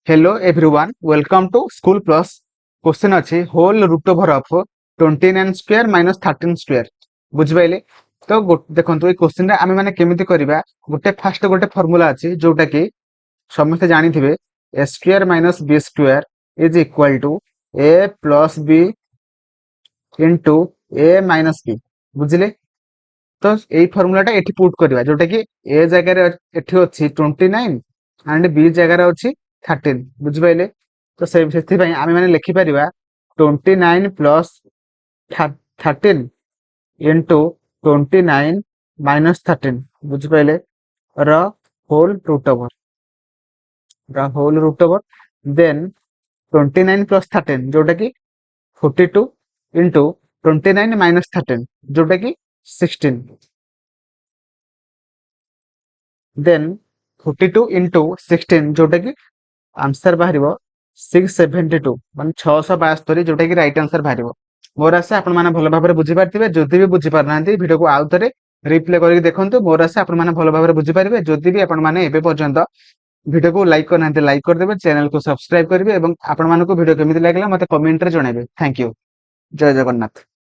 Hello everyone, welcome to School Plus. Question ଅଛି whole root over of 29 square minus 13 square. ବୁଝିପାଇଲେ? ତ ଦେଖନ୍ତୁ ଏଇ କ୍ୱେଶ୍ଚିନ୍ ଟା ଆମେ ମାନେ କେମିତି କରିବା? ଗୋଟେ ଫର୍ମୁଲା ଅଛି ଯୋଉଟା କି ସମସ୍ତେ ଜାଣିଥିବେ a square minus b square is equal to a plus b into a minus b. ବୁଝିଲେ? ତ ଏଇ ଫର୍ମୁଲା ଟା ଏଠି ପୁଟ୍ କରିବା ଯୋଉଟା କି a ଜାଗାରେ ଏଠି ଅଛି 29 and b ଜାଗାରେ ଅଛି 13 ବୁଝିପାଇଲେ ତ ସେଥିପାଇଁ ଆମେ ମାନେ ଲେଖିପାରିବା 29 plus 13 into 29 minus 13 ବୁଝିପାଇଲେ ର whole root over then 29 plus 13 ଯୋଉଟା କି 42 into 29 minus 13 ଯୋଉଟା କି 16 then 42 into 16 जोटा कि आंसर बाहर 672 मान 672 जोटा कि राइट आंसर बाहर मोर आशा आपण माने भल भाबरे बुझी पारथिबे जदि भी बुझी पारनांती वीडियो को आउ थरे रिप्ले करके देखंतु मोर आशा आपण माने भल भाबरे बुझी पारिबे जदि भी आपण माने एबे पर्यंत वीडियो को लाइक करनांती लाइक कर देबे चैनल को सब्सक्राइब करिवे एवं आपण मानको वीडियो केमिति लागला मते कमेंट रे जणाइबे थैंक यू जय जगन्नाथ।